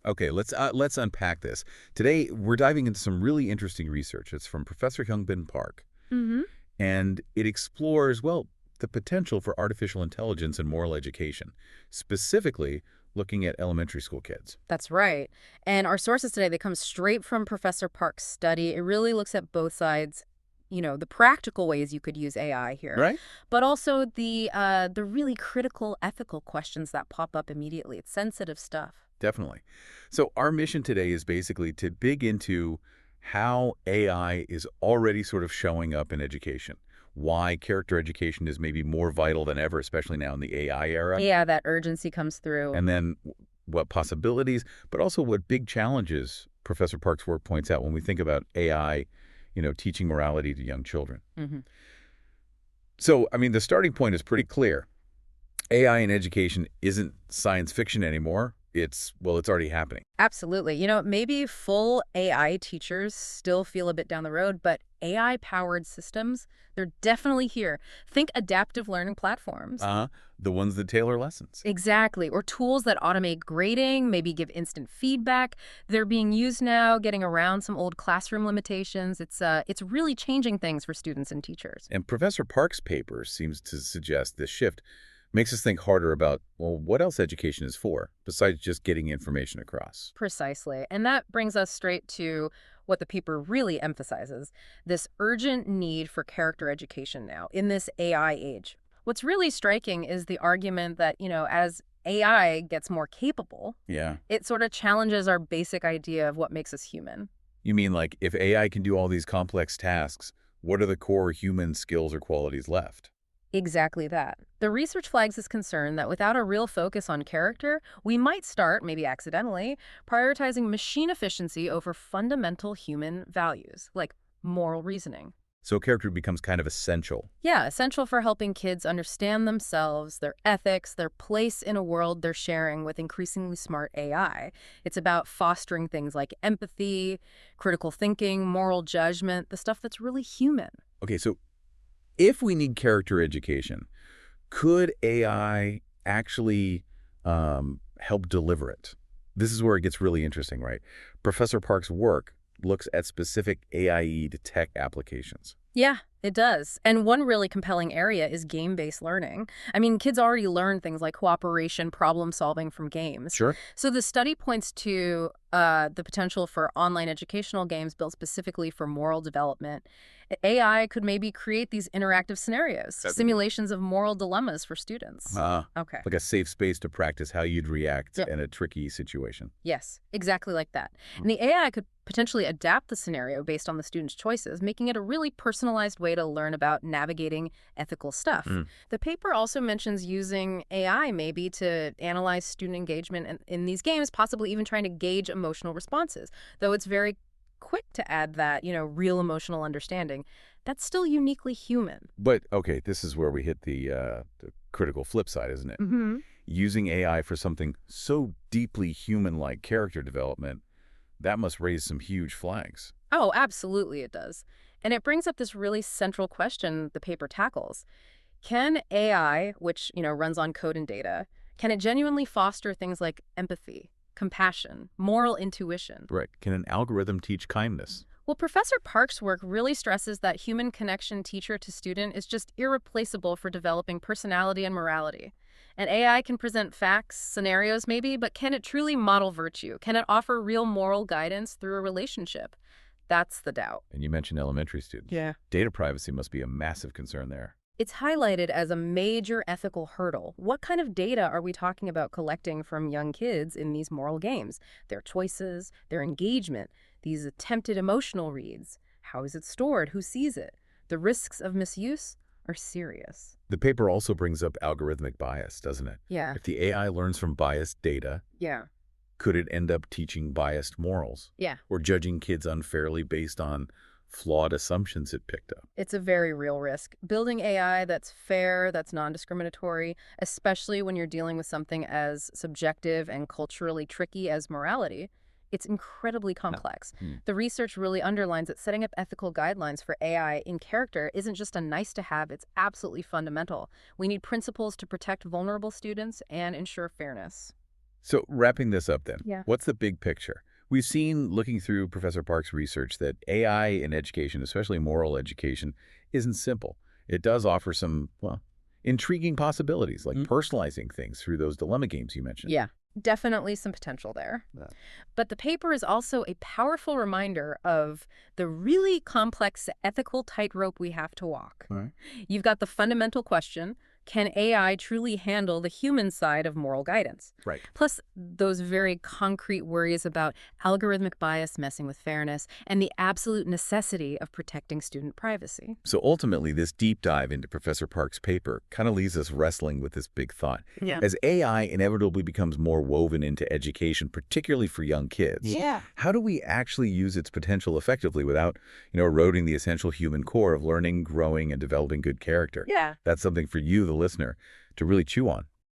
Okay, let's unpack this. Today, we're diving into some really interesting research. It's from Professor Hyoungbin Park, Mm-hmm. and it explores, well, the potential for artificial intelligence in moral education, specifically looking at elementary school kids. That's right. And our sources today, they come straight from Professor Park's study. It really looks at both sides, the practical ways you could use AI here, Right? but also the really critical ethical questions that pop up immediately. It's sensitive stuff. Definitely. So our mission today is basically to dig into how AI is already sort of showing up in education, why character education is maybe more vital than ever, especially now in the AI era, Yeah, that urgency comes through. and then what possibilities, but also what big challenges Professor Park's work points out when we think about AI, teaching morality to young children. Hmm. So, I mean, the starting point is pretty clear. AI in education isn't science fiction anymore. It's already happening. Absolutely. Maybe full AI teachers still feel a bit down the road, but AI-powered systems, they're definitely here. Think adaptive learning platforms. Uh-huh. The ones that tailor lessons. Exactly. Or tools that automate grading, maybe give instant feedback. They're being used now, getting around some old classroom limitations. It's really changing things for students and teachers. And Professor Park's paper seems to suggest this shift makes us think harder about, well, what else education is for, besides just getting information across. Precisely. And that brings us straight to what the paper really emphasizes, this urgent need for character education now in this AI age. What's really striking is the argument that, as AI gets more capable, Yeah. it sort of challenges our basic idea of what makes us human. You mean like if AI can do all these complex tasks, what are the core human skills or qualities left? Exactly that. The research flags this concern that without a real focus on character, we might start, maybe accidentally, prioritizing machine efficiency over fundamental human values, like moral reasoning. So character becomes kind of essential. Yeah, essential for helping kids understand themselves, their ethics, their place in a world they're sharing with increasingly smart AI. It's about fostering things like empathy, critical thinking, moral judgment, the stuff that's really human. Okay, so if we need character education, could AI actually help deliver it? This is where it gets really interesting, right? Professor Park's work looks at specific AIE to tech applications. Yeah, it does. And one really compelling area is game-based learning. I mean, kids already learn things like cooperation, problem solving from games. Sure. So the study points to the potential for online educational games built specifically for moral development. AI could maybe create these interactive scenarios, That'd be good. simulations of moral dilemmas for students. Okay. Like a safe space to practice how you'd react Yep. in a tricky situation. Yes, exactly like that. And the AI could potentially adapt the scenario based on the student's choices, making it a really personalized way to learn about navigating ethical stuff. Mm. The paper also mentions using AI maybe to analyze student engagement in these games, possibly even trying to gauge emotional responses. Though it's very quick to add that, real emotional understanding, that's still uniquely human. But, okay, this is where we hit the critical flip side, isn't it? Mm-hmm. Using AI for something so deeply human-like character development, that must raise some huge flags. Oh, absolutely it does. And it brings up this really central question the paper tackles. Can AI, which, runs on code and data, can it genuinely foster things like empathy, compassion, moral intuition? Right. Can an algorithm teach kindness? Well, Professor Park's work really stresses that human connection teacher to student is just irreplaceable for developing personality and morality. And AI can present facts, scenarios maybe, but can it truly model virtue? Can it offer real moral guidance through a relationship? That's the doubt. And you mentioned elementary students. Yeah. Data privacy must be a massive concern there. It's highlighted as a major ethical hurdle. What kind of data are we talking about collecting from young kids in these moral games? Their choices, their engagement, these attempted emotional reads. How is it stored? Who sees it? The risks of misuse are serious. The paper also brings up algorithmic bias, doesn't it? Yeah. If the AI learns from biased data, Yeah. could it end up teaching biased morals? Yeah. Or judging kids unfairly based on flawed assumptions it picked up? It's a very real risk. Building AI that's fair, that's non-discriminatory, especially when you're dealing with something as subjective and culturally tricky as morality, it's incredibly complex. The research really underlines that setting up ethical guidelines for AI in character isn't just a nice-to-have, it's absolutely fundamental. We need principles to protect vulnerable students and ensure fairness. So wrapping this up then, Yeah. what's the big picture? We've seen, looking through Professor Park's research, that AI in education, especially moral education, isn't simple. It does offer some, well, intriguing possibilities, like personalizing things through those dilemma games you mentioned. Yeah, definitely some potential there. But the paper is also a powerful reminder of the really complex ethical tightrope we have to walk. All right. You've got the fundamental question, can AI truly handle the human side of moral guidance? Right. Plus, those very concrete worries about algorithmic bias messing with fairness and the absolute necessity of protecting student privacy. So ultimately, this deep dive into Professor Park's paper kind of leaves us wrestling with this big thought. Yeah. As AI inevitably becomes more woven into education, particularly for young kids, how do we actually use its potential effectively without, eroding the essential human core of learning, growing, and developing good character? Yeah. That's something for you, the listener, to really chew on.